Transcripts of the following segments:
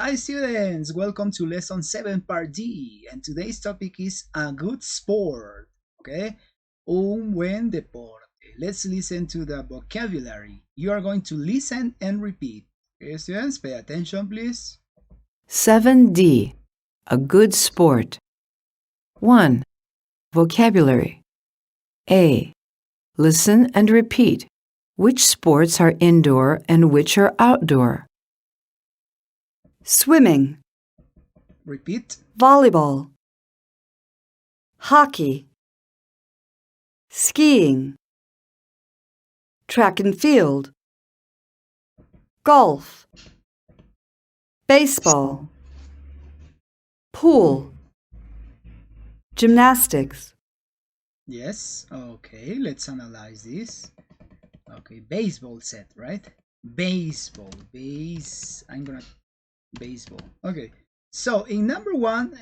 Hi students, welcome to lesson 7 part D, and today's topic is a good sport, okay? Un buen deporte. Let's listen to the vocabulary. You are going to listen and repeat. Okay, students, pay attention please. 7D. A good sport. 1. Vocabulary. A. Listen and repeat. Which sports are indoor and which are outdoor? Swimming, Repeat. volleyball, hockey, skiing, track and field, golf, baseball, pool, gymnastics, Yes, okay, let's analyze this. Okay, baseball set, right? Baseball, baseball. Okay, so in number one,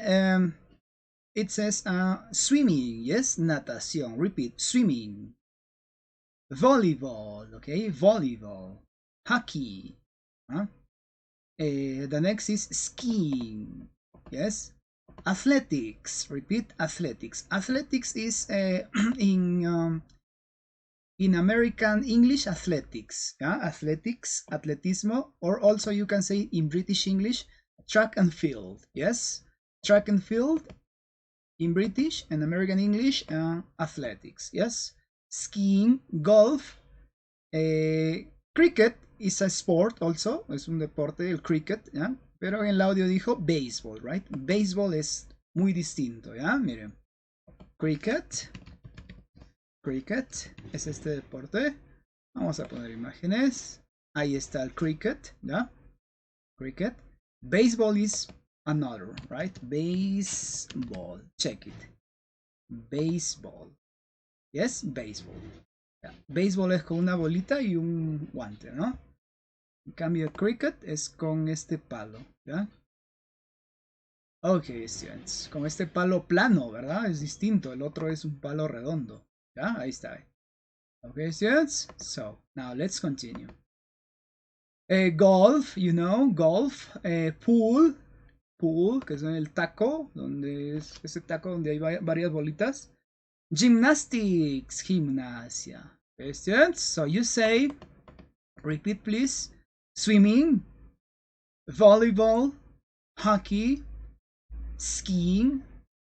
it says swimming, yes, natación, repeat, swimming, volleyball, okay, volleyball, hockey, huh? The next is skiing, yes, athletics, repeat, athletics. Athletics is in American English, athletics, yeah, athletics, atletismo, or also you can say in British English, track and field, yes, track and field in British and American English, athletics, yes, skiing, golf, cricket is a sport also, es un deporte el cricket, ¿ya? Pero en el audio dijo baseball, right? Baseball es muy distinto, ¿ya? Miren, cricket es este deporte. Vamos a poner imágenes. Ahí está el cricket, ¿ya? Cricket. Baseball is another, right? Baseball. Check it. Baseball. Yes, baseball. Yeah. Baseball es con una bolita y un guante, ¿no? En cambio, cricket es con este palo, ¿ya? Ok, students. Con este palo plano, ¿verdad? Es distinto. El otro es un palo redondo. ¿Ya? Ahí está. Okay, students? So, now let's continue. Golf, you know, golf. Pool, que es el taco, donde es ese taco donde hay varias bolitas. Gymnastics, gimnasia. Okay, students? So you say, repeat please. Swimming, volleyball, hockey, skiing,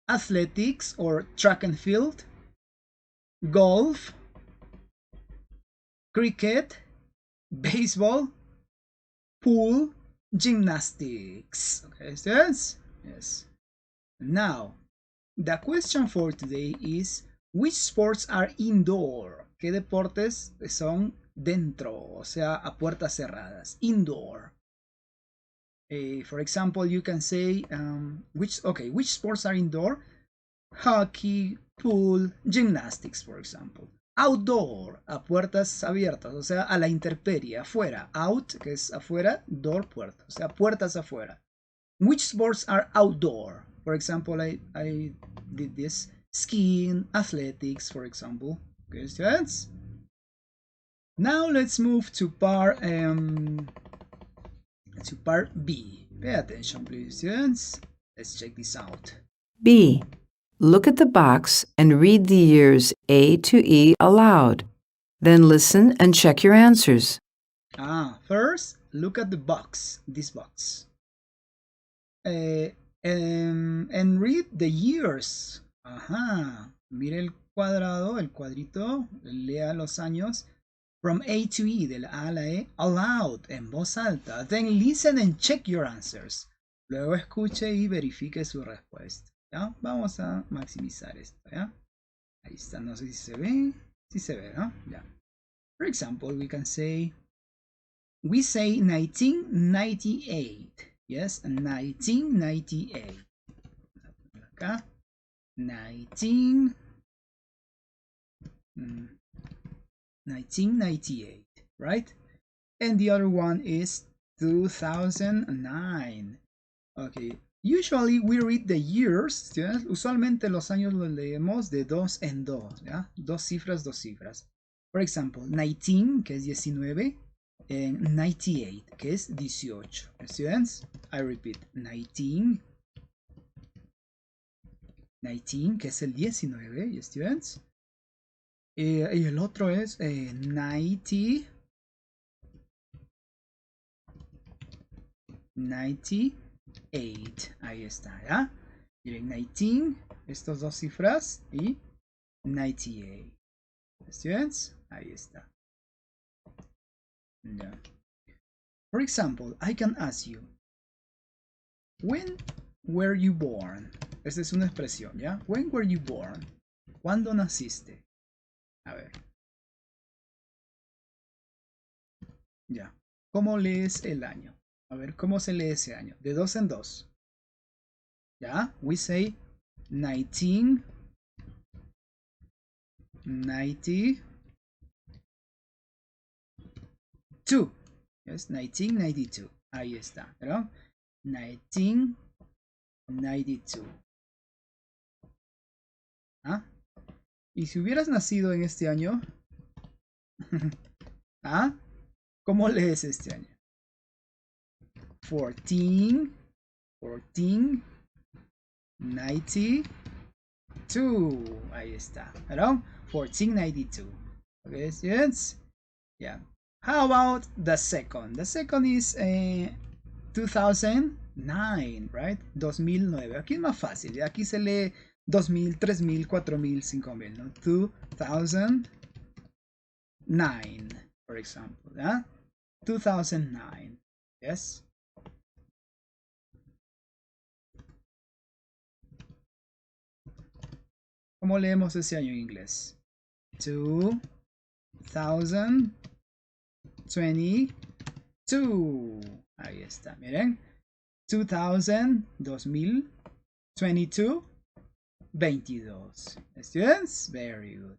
athletics or track and field, golf, cricket, baseball, pool, gymnastics. Okay, students? Yes. Now, the question for today is, which sports are indoor? ¿Qué deportes son dentro? O sea, a puertas cerradas. Indoor. For example, you can say, which sports are indoor? Hockey, pool, gymnastics, for example. Outdoor, a puertas abiertas, o sea, a la intemperie, afuera. Out, que es afuera, door, puerta, o sea, puertas afuera. Which sports are outdoor? For example, I did this. Skiing, athletics, for example. Okay, students? Now let's move to part B. Pay attention, please, students. Let's check this out. B. Look at the box and read the years A to E aloud. Then listen and check your answers. First, look at the box, this box. And read the years. Ajá. Mire el cuadrado, el cuadrito, lea los años. From A to E, de la A a la E, aloud, en voz alta. Then listen and check your answers. Luego escuche y verifique su respuesta. ¿Ya? Vamos a maximizar esto, ¿ya? Ahí está, no sé si se ve. Sí se ve, ¿no? Ya. For example, we say 1998. Yes, 1998. Acá. 1998, right? And the other one is 2009. Okay, usually we read the years, ¿ya? Usualmente los años los leemos de dos en dos, ¿ya? Dos cifras, dos cifras. For example, 19, que es 19, en 98, que es 18. Students, I repeat, 19, que es el 19, students. Y el otro es 90, 98. Ahí está, ¿ya? Miren, 19, estas dos cifras y 98. Students, ahí está. Yeah. For example, I can ask you, when were you born? Esta es una expresión, ¿ya? When were you born? ¿Cuándo naciste? A ver. Ya. ¿Cómo lees el año? A ver, ¿cómo se lee ese año? De dos en dos. ¿Ya? We say 1992. Yes, 1992. Ahí está, ¿verdad? 1992. ¿Ah? Y si hubieras nacido en este año, ¿ah? ¿Cómo lees este año? 1492. Ahí está, ¿verdad? 1492. Okay, students? Yeah. How about the second? The second is 2009, right? 2009. Aquí es más fácil. Aquí se lee 2000, 3000, 4000, 5000, ¿no? 2009, for example. ¿Ya? 2009. Yes. ¿Cómo leemos ese año en inglés? 2022. Ahí está, miren. 2000, 2022, 22. Students, very good.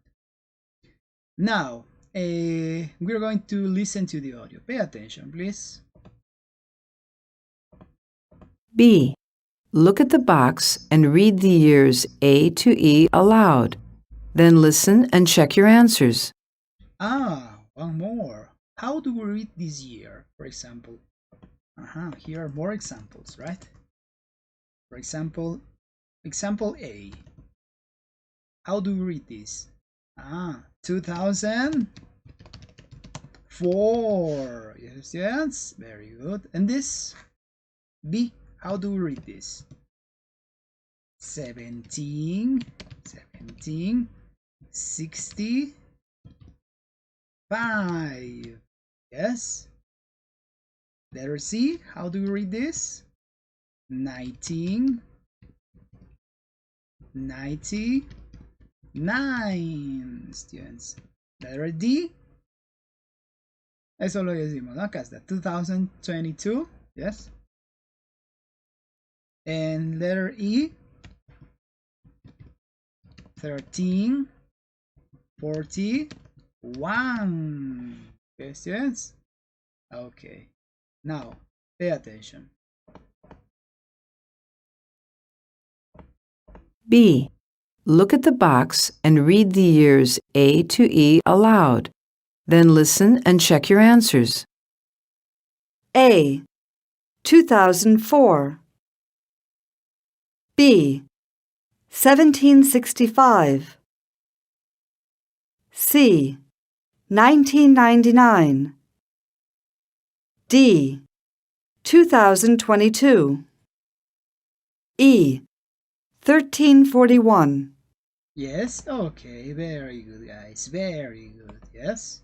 Now, we're going to listen to the audio. Pay attention, please. B. Look at the box and read the years A to E aloud. Then listen and check your answers. One more. How do we read this year, for example? Here are more examples, right? For example, example A. How do we read this? 2004. Yes, very good. And this? B. How do we read this? 1765. Yes. Letter C. How do we read this? 1999. Students. Letter D. Eso lo decimos, ¿no? Acá está. 2022. Yes. And letter E. 1341. Questions? Okay. Now, pay attention. B. Look at the box and read the years A to E aloud. Then listen and check your answers. A. 2004. B. 1765. C. 1999. D. 2022. E. 1341. Yes, okay, very good, guys, very good. Yes.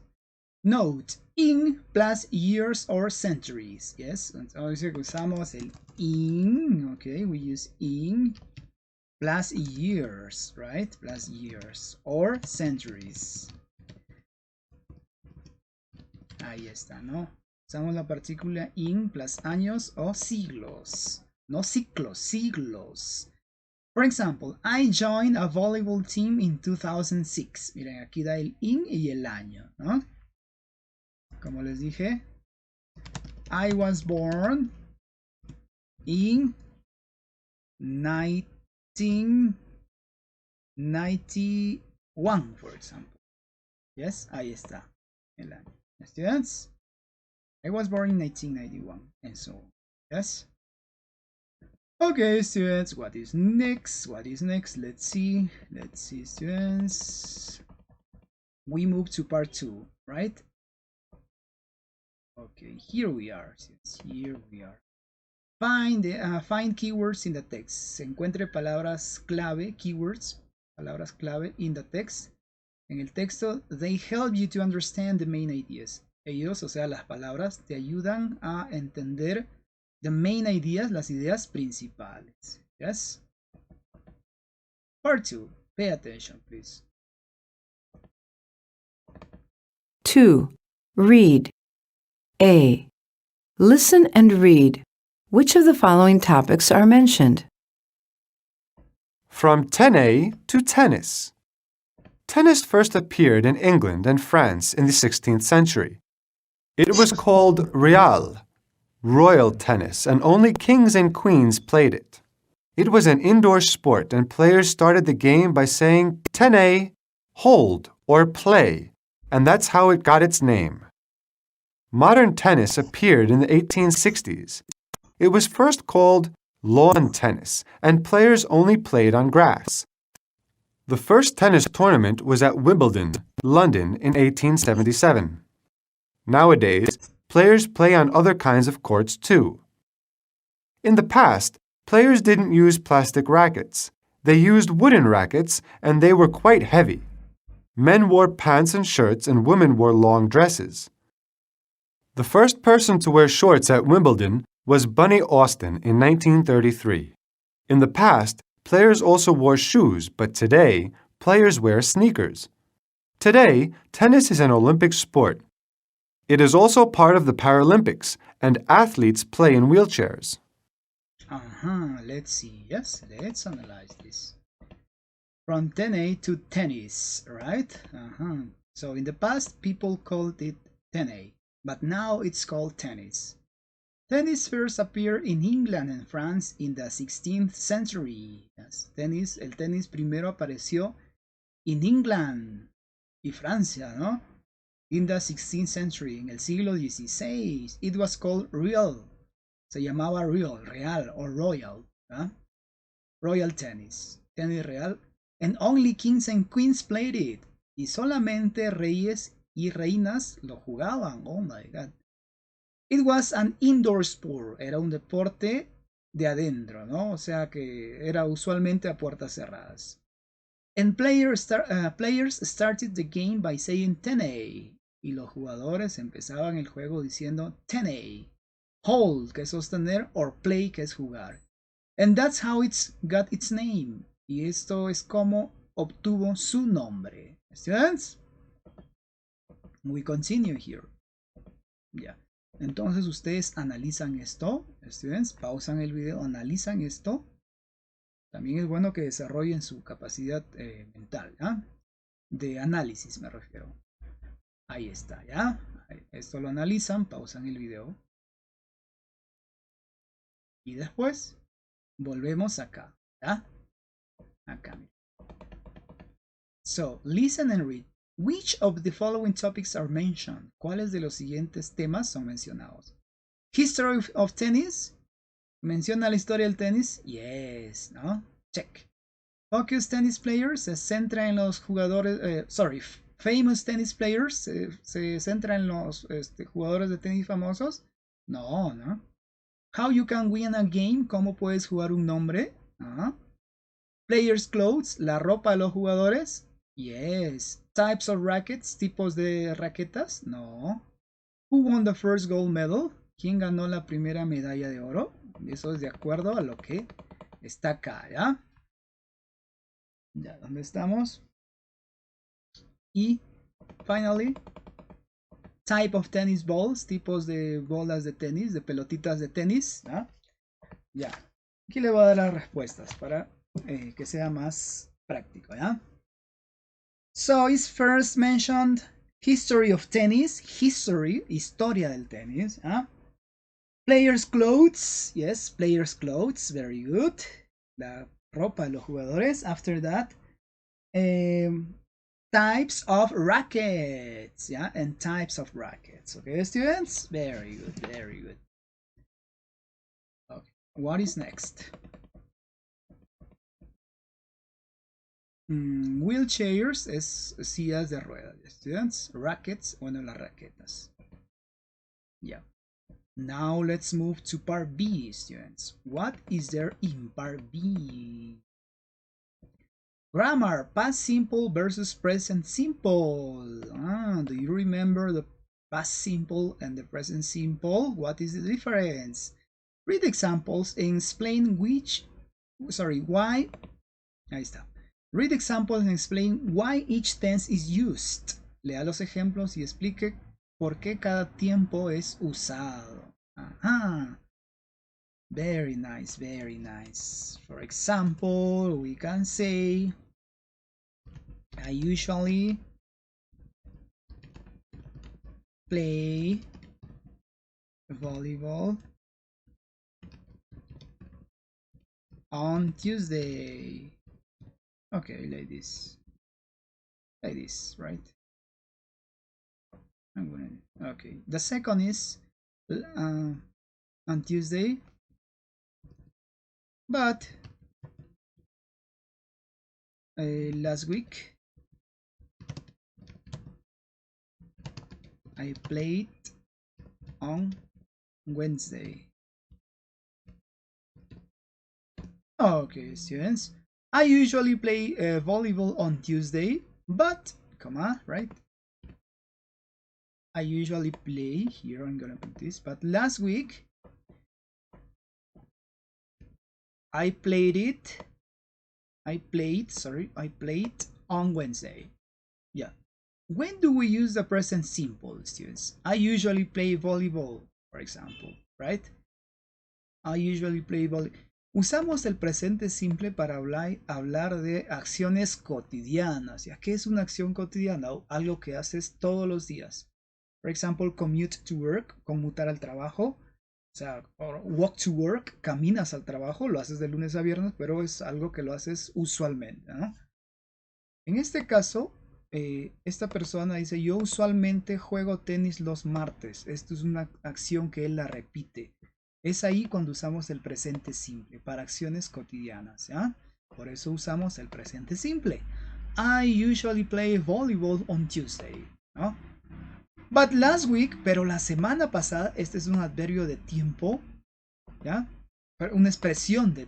Note, in plus years or centuries. Yes, entonces usamos el in, okay, we use in plus years, right? Plus years or centuries. Ahí está, ¿no? Usamos la partícula in plus años o siglos. No ciclos, siglos. For example, I joined a volleyball team in 2006. Miren, aquí da el in y el año, ¿no? Como les dije, I was born in 1991, for example. Yes, ahí está el año. Students? I was born in 1991, and so on. Yes? Okay, students, what is next? What is next? Let's see. Let's see, students. We move to part 2, right? Okay, here we are, students. Here we are. Find keywords in the text. Se encuentre palabras clave, keywords, palabras clave in the text. En el texto, they help you to understand the main ideas. Ellos, o sea, las palabras, te ayudan a entender the main ideas, las ideas principales. Yes? Part 2. Pay attention, please. 2. Read. A. Listen and read. Which of the following topics are mentioned? From 10A to tennis. Tennis first appeared in England and France in the 16th century. It was called Real, royal tennis, and only kings and queens played it. It was an indoor sport, and players started the game by saying 10A, hold, or play, and that's how it got its name. Modern tennis appeared in the 1860s. It was first called lawn tennis, and players only played on grass. The first tennis tournament was at Wimbledon, London, in 1877. Nowadays, players play on other kinds of courts too. In the past, players didn't use plastic rackets. They used wooden rackets, and they were quite heavy. Men wore pants and shirts, and women wore long dresses. The first person to wear shorts at Wimbledon was Bunny Austin in 1933. In the past, players also wore shoes, but today, players wear sneakers. Today, tennis is an Olympic sport. It is also part of the Paralympics, and athletes play in wheelchairs. Let's see. Yes, let's analyze this. From 10A to tennis, right? So in the past, people called it 10A, but now it's called tennis. Tennis first appeared in England and France in the 16th century. Yes, el tenis primero apareció en England y Francia, ¿no? In the 16th century, en el siglo XVI. It was called real. Se llamaba real or royal. ¿eh? Royal tennis, tenis real. And only kings and queens played it. Y solamente reyes y reinas lo jugaban. Oh my God. It was an indoor sport. Era un deporte de adentro, ¿no? O sea que era usualmente a puertas cerradas. And players started the game by saying 10A. Y los jugadores empezaban el juego diciendo 10A. Hold, que es sostener, or play, que es jugar. And that's how it's got its name. Y esto es como obtuvo su nombre. Students? We continue here. Yeah. Entonces ustedes analizan esto, students, pausan el video, analizan esto. También es bueno que desarrollen su capacidad mental, ¿ya? De análisis me refiero. Ahí está, ¿ya? Esto lo analizan, pausan el video. Y después volvemos acá, ¿ya? Acá. So, listen and read. Which of the following topics are mentioned? ¿Cuáles de los siguientes temas son mencionados? History of tennis. ¿Menciona la historia del tenis? Yes, ¿no? Check. Focus tennis players. Se centra en los jugadores... famous tennis players. Se centra en los jugadores de tenis famosos. No, ¿no? How you can win a game. ¿Cómo puedes jugar un nombre? Players clothes. La ropa de los jugadores. Yes. Types of rackets, tipos de raquetas, no. Who won the first gold medal? ¿Quién ganó la primera medalla de oro? Eso es de acuerdo a lo que está acá, ¿ya? Ya, ¿dónde estamos? Y, finally, type of tennis balls, tipos de bolas de tenis, de pelotitas de tenis, ¿ya? Ya, aquí le voy a dar las respuestas para que sea más práctico, ¿ya? So it's first mentioned history of tennis, historia del tenis. Players clothes, yes, players clothes, very good. La ropa de los jugadores. After that, types of rackets, yeah, and types of rackets. rackets. Okay, students? Very good, very good. Okay, what is next? Wheelchairs es sillas de ruedas, students. Rackets, bueno, las raquetas. Yeah. Now let's move to part B, students. What is there in part B? Grammar, past simple versus present simple. Do you remember the past simple and the present simple? What is the difference? Read examples and explain why. Ahí está. Read examples and explain why each tense is used. Lea los ejemplos y explique por qué cada tiempo es usado. Ajá. Very nice, very nice. For example, we can say, I usually play volleyball on Tuesday. Okay, like this, right? Okay. The second is on Tuesday, but last week I played on Wednesday. Okay, students. I usually play volleyball on Tuesday, but, right? I usually play, here I'm gonna put this, but last week I played on Wednesday. Yeah. When do we use the present simple, students? I usually play volleyball, for example, right? I usually play volleyball. Usamos el presente simple para hablar de acciones cotidianas. ¿Ya? ¿Qué es una acción cotidiana? Algo que haces todos los días. For example, commute to work, conmutar al trabajo. O sea, walk to work, caminas al trabajo, lo haces de lunes a viernes, pero es algo que lo haces usualmente, ¿no? En este caso, esta persona dice, yo usualmente juego tenis los martes. Esto es una acción que él la repite. Es ahí cuando usamos el presente simple, para acciones cotidianas, ¿ya? Por eso usamos el presente simple. I usually play volleyball on Tuesday, ¿no? But last week, pero la semana pasada, este es un adverbio de tiempo, ¿ya? Una expresión de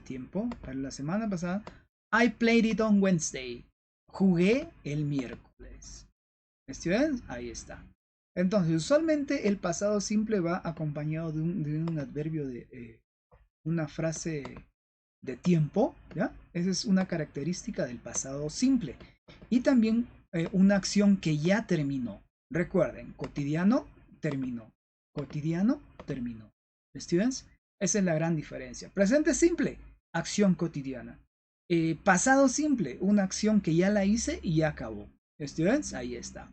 tiempo. Pero la semana pasada, I played it on Wednesday. Jugué el miércoles. ¿Students? Ahí está. Entonces, usualmente el pasado simple va acompañado de un adverbio de una frase de tiempo, ¿ya? Esa es una característica del pasado simple. Y también una acción que ya terminó. Recuerden, cotidiano, terminó. Cotidiano, terminó. ¿Students? Esa es la gran diferencia. Presente simple, acción cotidiana. Pasado simple, una acción que ya la hice y ya acabó. ¿Students? Ahí está.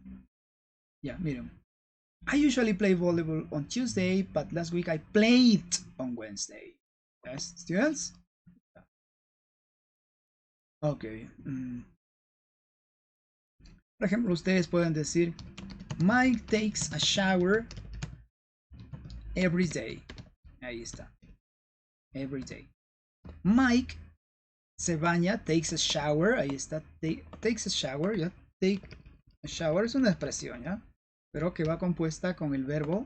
Ya, miren. I usually play volleyball on Tuesday, but last week I played on Wednesday. Yes, students? Okay. Por ejemplo, ustedes pueden decir, Mike takes a shower every day. Ahí está. Every day. Mike se baña, takes a shower. Ahí está. Takes a shower. ¿Ya? Take a shower es una expresión, ¿ya? Pero que va compuesta con el verbo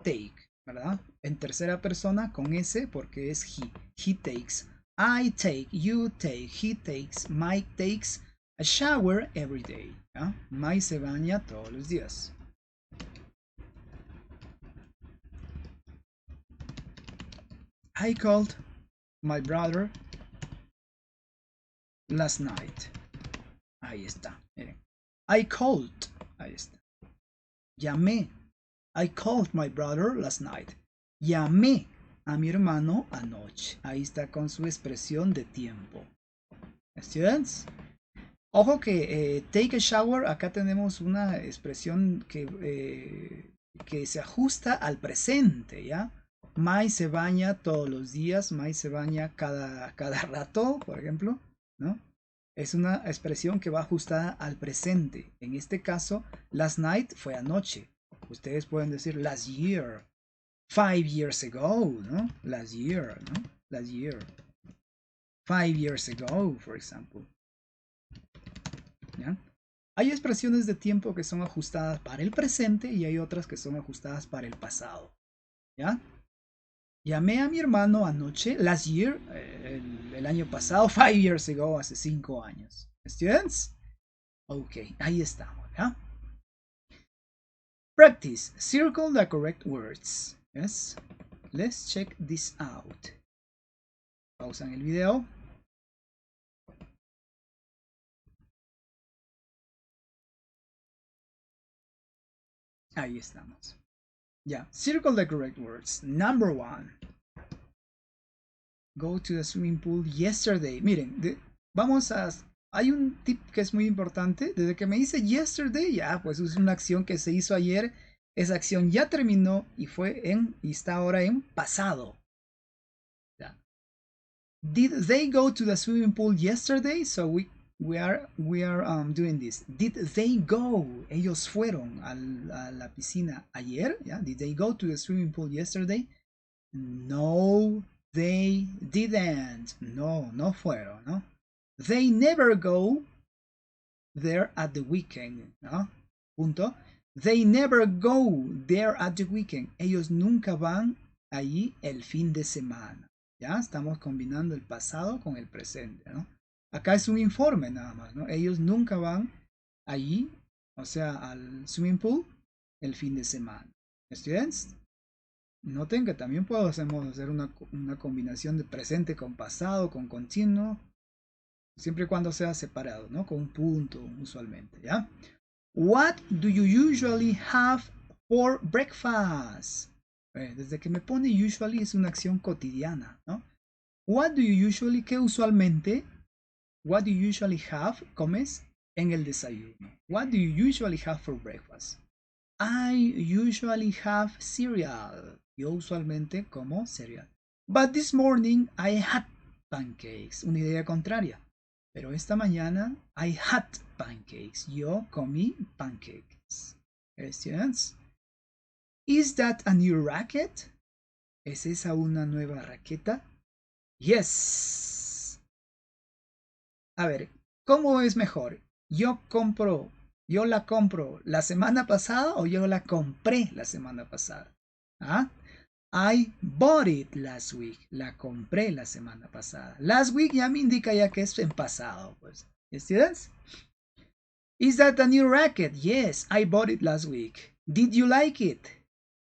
take, ¿verdad? En tercera persona con S porque es he. He takes. I take, you take, he takes, Mike takes a shower every day. ¿Ya? Mike se baña todos los días. I called my brother last night. Ahí está. Miren. I called. Ahí está. Llamé. I called my brother last night. Llamé a mi hermano anoche. Ahí está con su expresión de tiempo. Students? Ojo que take a shower, acá tenemos una expresión que se ajusta al presente, ¿ya? Mai se baña todos los días, Mai se baña cada rato, por ejemplo, ¿no? Es una expresión que va ajustada al presente. En este caso, last night fue anoche. ustedes pueden decir last year, 5 years ago, ¿no? Last year, ¿no? Last year. 5 years ago, for example. ¿Ya? Hay expresiones de tiempo que son ajustadas para el presente y hay otras que son ajustadas para el pasado. ¿Ya? Llamé a mi hermano anoche, last year, el año pasado, 5 years ago, hace 5 años. Students? Ok, ahí estamos, ¿ya? Practice. Circle the correct words. Yes. Let's check this out. Pausan el video. Ahí estamos. Ya. Circle the correct words. Number 1. Go to the swimming pool yesterday. Miren, vamos a... Hay un tip que es muy importante. Desde que me dice yesterday, ya, pues es una acción que se hizo ayer. Esa acción ya terminó y está ahora en pasado. Ya. Did they go to the swimming pool yesterday? So we are doing this. Did they go? Ellos fueron a la piscina ayer. Yeah? Did they go to the swimming pool yesterday? No, they didn't. No, no fueron, ¿no? They never go there at the weekend, ¿no? Punto. They never go there at the weekend. Ellos nunca van allí el fin de semana. Ya estamos combinando el pasado con el presente, ¿no? Acá es un informe nada más, ¿no? Ellos nunca van allí, o sea, al swimming pool el fin de semana. Students, noten que también podemos hacer una combinación de presente con pasado, con continuo, siempre y cuando sea separado, ¿no? Con un punto, usualmente, ¿ya? What do you usually have for breakfast? Desde que me pone usually es una acción cotidiana, ¿no? What do you usually, ¿qué usualmente? What do you usually have, comes en el desayuno? What do you usually have for breakfast? I usually have cereal. Yo usualmente como cereal. But this morning I had pancakes. Una idea contraria. Pero esta mañana I had pancakes. Yo comí pancakes. Questions? Is that a new racket? ¿Es esa una nueva raqueta? Yes. A ver, ¿cómo es mejor? ¿Yo la compro la semana pasada o yo la compré la semana pasada? ¿Ah? I bought it last week. La compré la semana pasada. Last week ya me indica ya que es en pasado, pues. ¿Students? Is that a new racket? Yes, I bought it last week. Did you like it?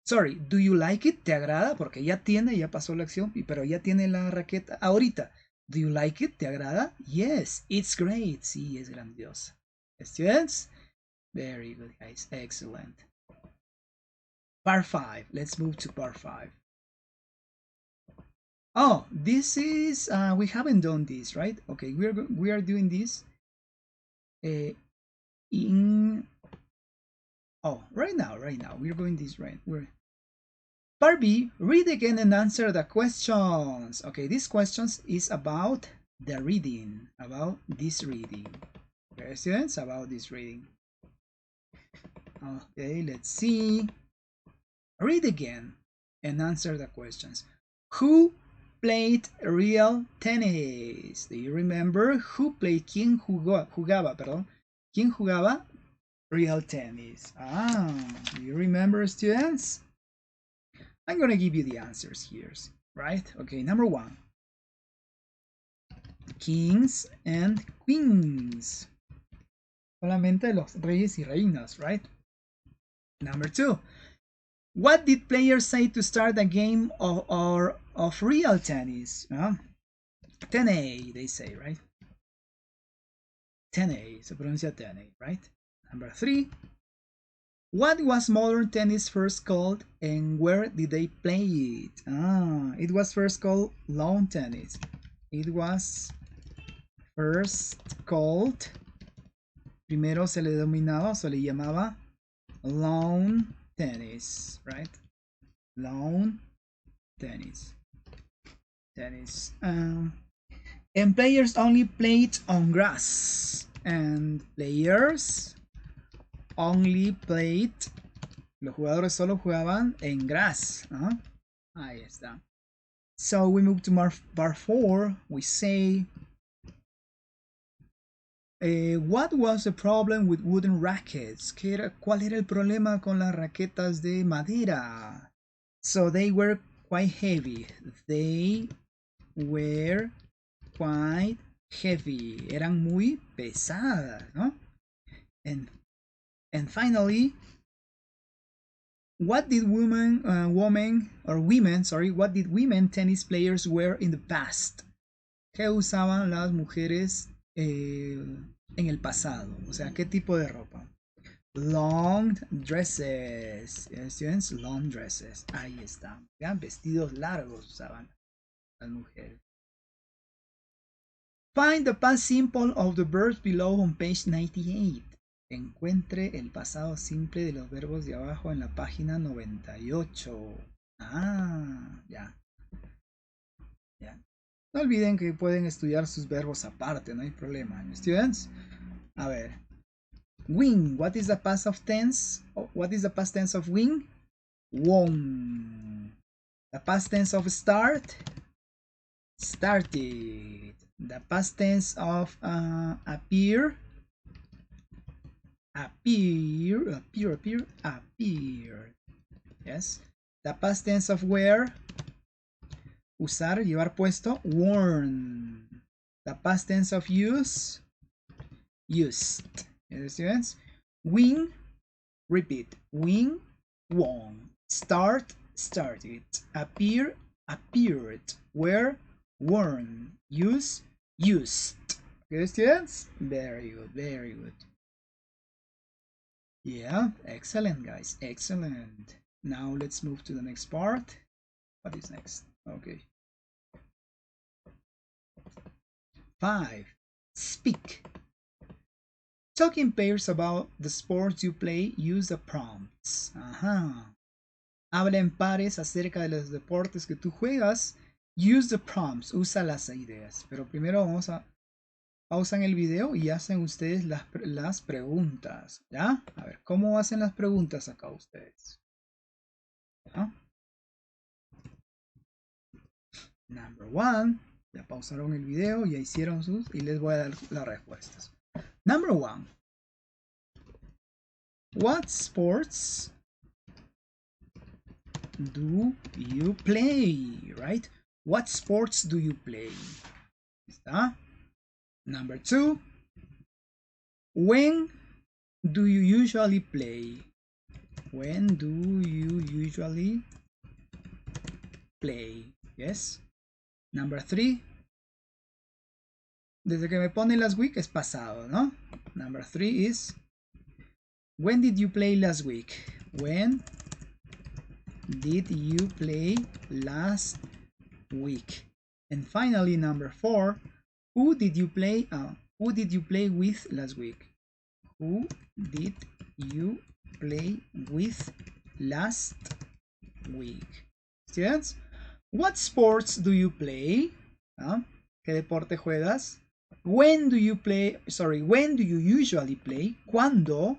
Sorry, do you like it? ¿Te agrada? Porque ya pasó la acción, pero ya tiene la raqueta ahorita. Do you like it? ¿Te agrada? Yes, it's great. Sí, es grandiosa. Students? Very good, guys. Excellent. Part 5. Let's move to part 5. Oh, this is, we haven't done this, right? Okay, we are doing this right now, we're going this right. Part B, read again and answer the questions. Okay, these questions is about the reading, about this reading. Okay, students, about this reading. Okay, let's see. Read again and answer the questions. Who played real tennis? Do you remember who played? ¿Quién jugaba, perdón? ¿Quién jugaba real tennis? Do you remember, students? I'm going to give you the answers here, right? Okay, number 1. Kings and queens. Solamente los reyes y reinas, right? Number 2. What did players say to start a game of real tennis? 10A, they say, right? 10A, se pronuncia 10A, right? Number 3. What was modern tennis first called and where did they play it? It was first called lawn tennis. It was first called, primero se le denominaba, se le llamaba lawn tennis, right? Lawn tennis. And players only played on grass. And players only played Los jugadores solo jugaban en grass. Ahí está. So we move to part 4. We say, what was the problem with wooden rackets? ¿Cuál era el problema con las raquetas de madera? So they were quite heavy. They were quite heavy. Eran muy pesadas, ¿no? And finally, what did women tennis players wear in the past? ¿Qué usaban las mujeres en el pasado? O sea, ¿qué tipo de ropa? Long dresses. Yes, students, long dresses. Ahí está. ¿Ya? Vestidos largos usaban las mujeres. Find the past simple of the verbs below on page 98. Encuentre el pasado simple de los verbos de abajo en la página 98. Ya. No olviden que pueden estudiar sus verbos aparte, no hay problema. Students, a ver. Win. What is the past tense of win? Won. The past tense of start? Started. The past tense of appear? Appeared. Yes. The past tense of wear? Usar, llevar puesto. Worn. The past tense of use? Used. Yes, students? Win. Repeat. Win. Won. Start. Started. Appear. Appeared. Wear. Worn. Use. Used. Okay, students? Very good. Very good. Yeah, excellent, guys. Excellent. Now let's move to the next part. What is next? Okay. 5. Speak. Talk in pairs about the sports you play. Use the prompts. Habla en pares acerca de los deportes que tú juegas. Use the prompts. Usa las ideas. Pero primero vamos a pausan el video y hacen ustedes las preguntas. ¿Ya? A ver, ¿cómo hacen las preguntas acá ustedes? ¿Ya? Number 1. Ya pausaron el video, ya hicieron sus y les voy a dar las respuestas. Number 1. What sports do you play? Right? What sports do you play? ¿Está? Number 2. When do you usually play? When do you usually play? Yes. Number 3. Desde que me pone last week es pasado, ¿no? Number 3 is, when did you play last week? When did you play last week? And finally, number 4, who did you play with last week? Who did you play with last week? Students, what sports do you play? ¿Qué deporte juegas? When do you usually play? ¿Cuándo?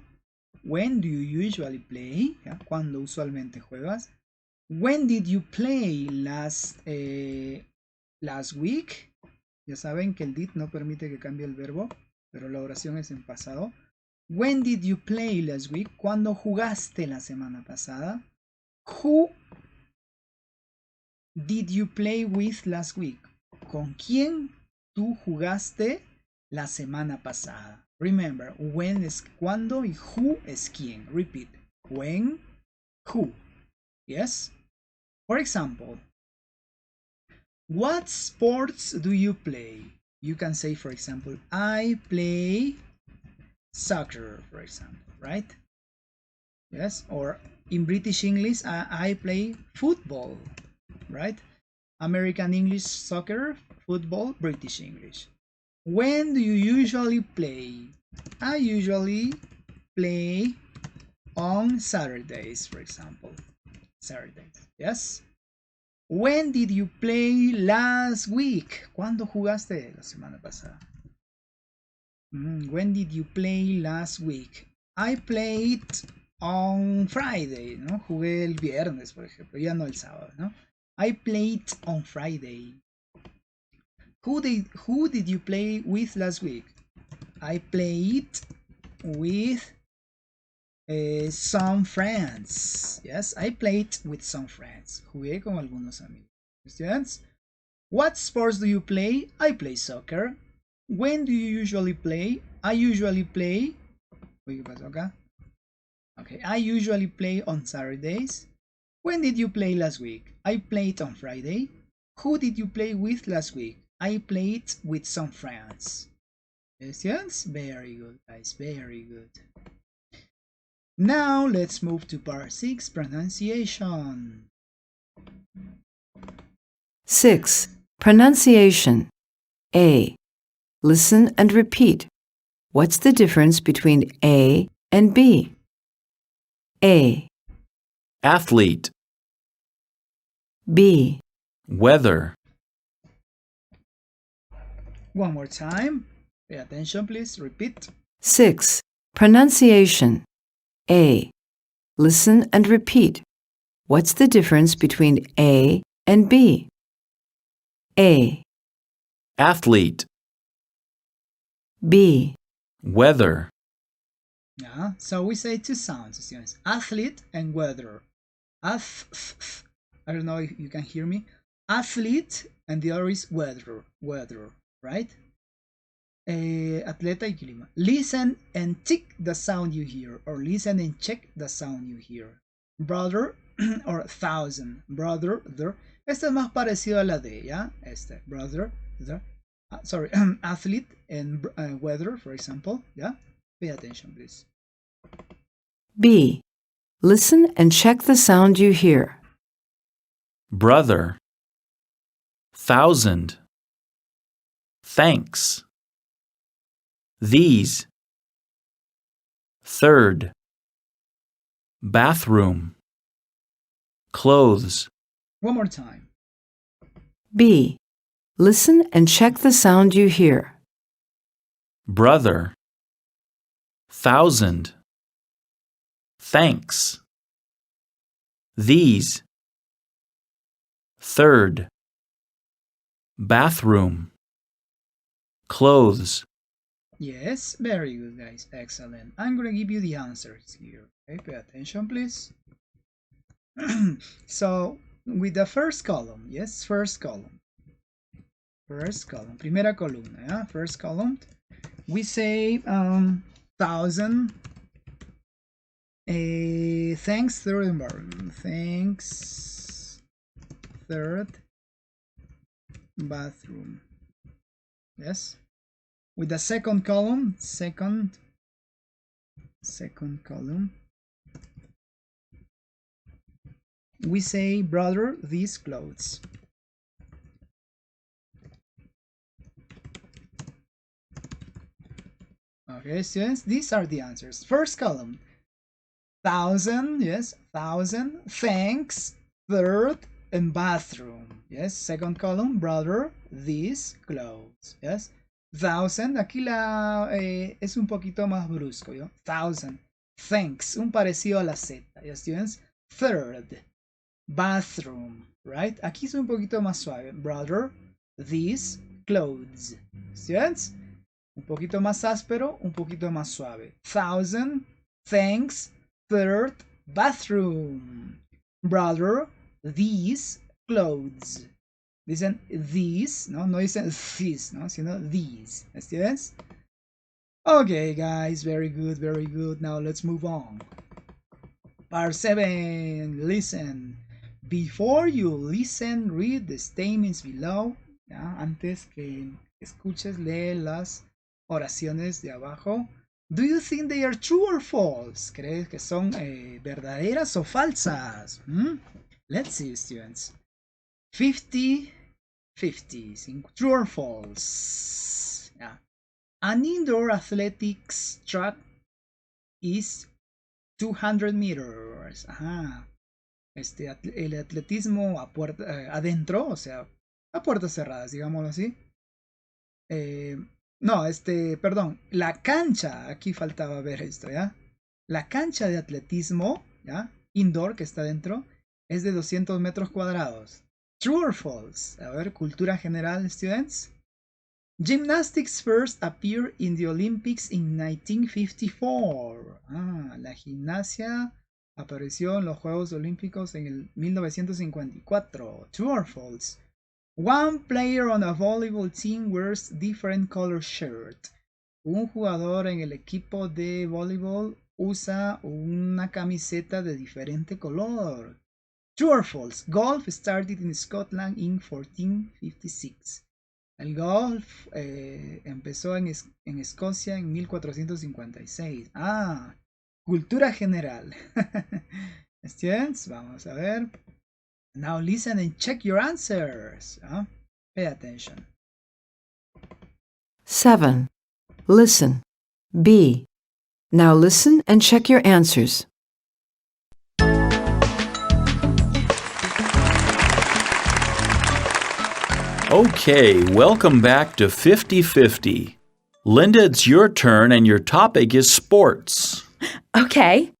When do you usually play? ¿Cuándo usualmente juegas? When did you play last week? Ya saben que el did no permite que cambie el verbo, pero la oración es en pasado. When did you play last week? ¿Cuándo jugaste la semana pasada? Who did you play with last week? ¿Con quién tú jugaste la semana pasada? Remember, when es cuándo y who es quién. Repeat. When, who. Yes? For example, what sports do you play? You can say, for example, I play soccer, for example, right? Yes? Or in British English, I play football, right? American English, soccer, football, British English. When do you usually play? I usually play on Saturdays, for example. Saturdays, yes? When did you play last week? ¿Cuándo jugaste la semana pasada? When did you play last week? I played on Friday, ¿no? Jugué el viernes, por ejemplo, ya no el sábado, ¿no? I played on Friday. Who did you play with last week? I played with some friends. Yes, I played with some friends. Jugué con algunos amigos. Students, what sports do you play? I play soccer. When do you usually play? I usually play. Uy, ¿qué pasó acá? Okay, I usually play on Saturdays. When did you play last week? I played on Friday. Who did you play with last week? I played with some friends. Questions? Very good, guys, very good. Now let's move to part 6, pronunciation. 6. Pronunciation. A. Listen and repeat. What's the difference between A and B? A. Athlete, B. weather, One more time. Pay attention, please. Repeat. 6. Pronunciation. A. Listen and repeat. What's the difference between A and B? A. athlete, B. weather, Yeah. So we say two sounds, students. Athlete and weather. I don't know if you can hear me. Athlete and the other is weather. Weather, right? Atleta y clima. Listen and tick the sound you hear, or listen and check the sound you hear. Brother or thousand. Brother, there. Este es más parecido a la D, ¿ya? Este, brother, there. Sorry, athlete and weather, for example, ¿ya? Pay attention, please. B. Listen and check the sound you hear. brother, thousand, thanks, these, third, bathroom, clothes, One more time. B. Listen and check the sound you hear. brother, thousand, thanks, these, third, bathroom, clothes. Yes, very good, guys. Excellent. I'm going to give you the answers here. Okay, pay attention, please. So, with the first column, yes, first column. First column, primera columna, yeah? First column. We say 1,000. Thanks, third environment. Thanks, third bathroom. Yes. With the second column, second column, we say, brother, these clothes. Okay, students, these are the answers. First column, 1,000, yes, 1,000, thanks, third, and bathroom. Yes, second column, brother, these clothes. Yes, 1,000, aquí es un poquito más brusco, ¿yo? 1,000, thanks, un parecido a la Z. Yes, students, third, bathroom, right? Aquí es un poquito más suave. Brother, these clothes. Students, un poquito más áspero, un poquito más suave. 1,000, thanks, third, bathroom. Brother, these clothes. Dicen these, ¿no? No dicen these, ¿no? Sino these. Students? Okay, guys, very good, very good. Now let's move on. Part 7, listen. Before you listen, read the statements below. ¿Ya? Antes que escuches, lee las oraciones de abajo. Do you think they are true or false? ¿Crees que son verdaderas o falsas? Let's see, students. 50-50. True or false? Yeah. An indoor athletics track is 200 meters. Ajá. El atletismo a adentro, o sea, a puertas cerradas, digámoslo así. No, perdón, la cancha, aquí faltaba ver esto, ¿ya? La cancha de atletismo, ¿ya? Indoor, que está dentro, es de 200 metros cuadrados. True or false? A ver, cultura general, students. Gymnastics first appeared in the Olympics in 1954. La gimnasia apareció en los Juegos Olímpicos en el 1954. True or false? One player on a volleyball team wears different color shirt. Un jugador en el equipo de voleibol usa una camiseta de diferente color. True or false? Golf started in Scotland in 1456. El golf empezó en Escocia en 1456. Cultura general. Students, vamos a ver. Now listen and check your answers. Pay attention. 7. Listen. B. Now listen and check your answers. Okay, welcome back to 50-50. Linda, it's your turn and your topic is sports. Okay.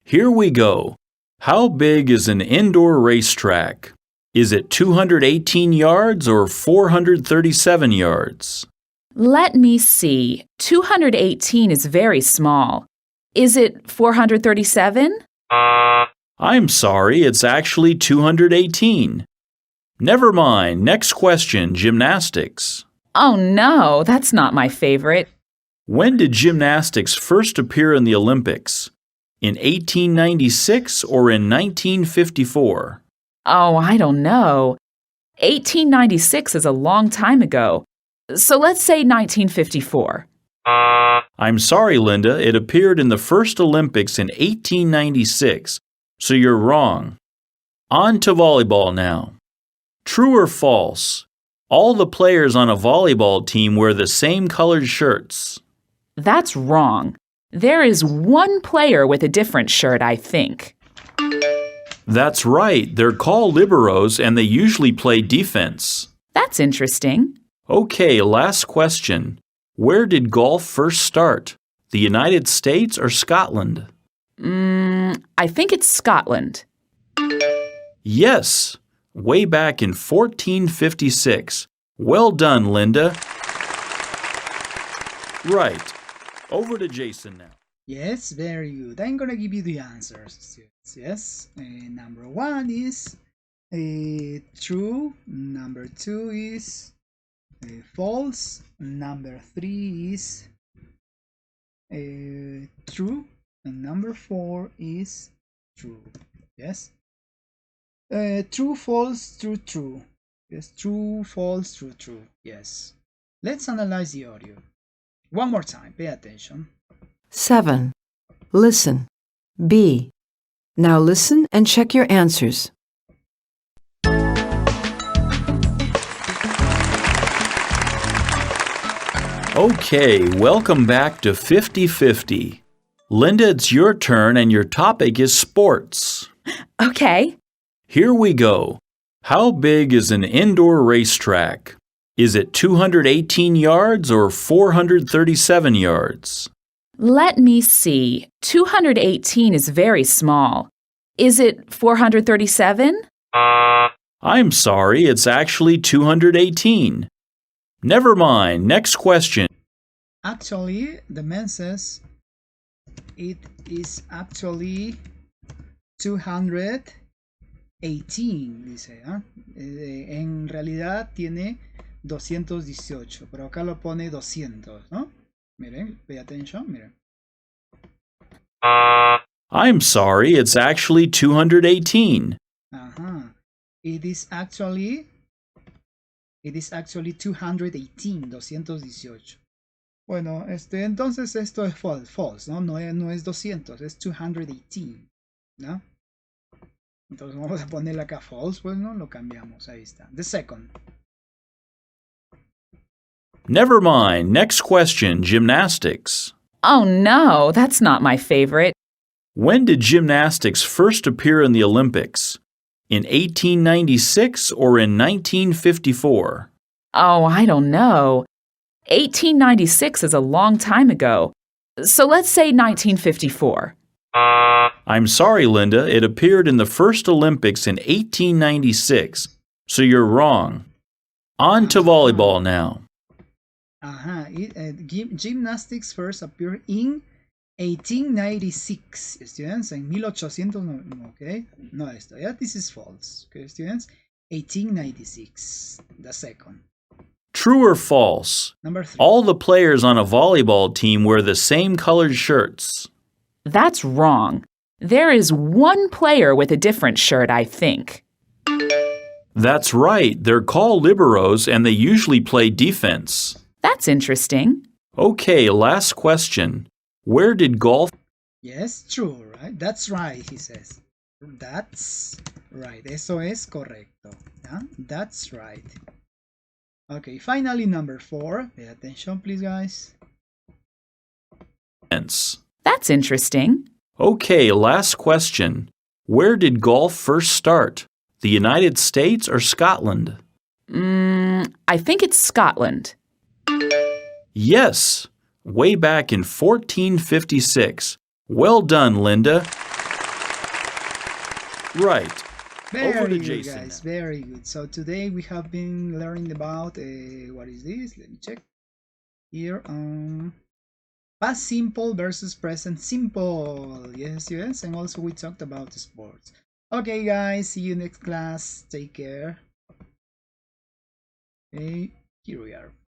Here we go. How big is an indoor racetrack? Is it 218 yards or 437 yards? Let me see. 218 is very small. Is it 437? I'm sorry, it's actually 218. Never mind. Next question, gymnastics. Oh no, that's not my favorite. When did gymnastics first appear in the Olympics? In 1896 or in 1954? Oh, I don't know. 1896 is a long time ago. So let's say 1954. I'm sorry, Linda. It appeared in the first Olympics in 1896, so you're wrong. On to volleyball now. True or false? All the players on a volleyball team wear the same colored shirts. That's wrong. There is one player with a different shirt, I think. That's right. They're called liberos and they usually play defense. That's interesting. Okay, last question. Where did golf first start? The United States or Scotland? I think it's Scotland. Yes, way back in 1456. Well done, Linda. Right. Over to Jason now. Yes, very good. I'm gonna give you the answers, students. Yes, number 1 is true. Number 2 is false. Number 3 is true. And number 4 is true. Yes. True, false, true, true. Yes, true, false, true, true. Yes. Let's analyze the audio. One more time. Pay attention. 7. Listen. B. Now listen and check your answers. Okay, welcome back to 50-50. Linda, it's your turn and your topic is sports. Okay. Here we go. How big is an indoor racetrack? Is it 218 yards or 437 yards? Let me see. 218 is very small. Is it 437? I'm sorry, it's actually 218. Never mind. Next question. Actually, the man says it is actually 218, dice. En realidad tiene 218, pero acá lo pone 200, ¿no? Miren, pay attention, miren. I'm sorry, it's actually 218. It is actually 218, 218. Bueno, entonces esto es false, ¿no? No es 200, es 218, ¿no? Entonces vamos a ponerle acá false, pues, ¿no? Lo cambiamos, ahí está. The second. Never mind. Next question, gymnastics. Oh no, that's not my favorite. When did gymnastics first appear in the Olympics? In 1896 or in 1954? Oh, I don't know. 1896 is a long time ago. So let's say 1954. I'm sorry, Linda. It appeared in the first Olympics in 1896, so you're wrong. On to volleyball now. Gymnastics first appeared in 1896, students. En 1800, okay? No, esto. Yeah, this is false. Okay, students? 1896, the second. True or false? Number 3. All the players on a volleyball team wear the same colored shirts. That's wrong. There is one player with a different shirt, I think. That's right. They're called liberos and they usually play defense. That's interesting. Okay, last question. Where did golf... Yes, true, right? That's right, he says. That's right. Eso es correcto. Yeah? That's right. Okay, finally, number 4. Pay attention, please, guys. That's interesting. Okay, last question. Where did golf first start? The United States or Scotland? I think it's Scotland. Yes, way back in 1456. Well done, Linda. Right. Over to Very good, Jason guys. now. Very good. So today we have been learning about what is this? Let me check here. Past simple versus present simple. Yes, yes. And also we talked about sports. Okay, guys. See you next class. Take care. Okay, here we are.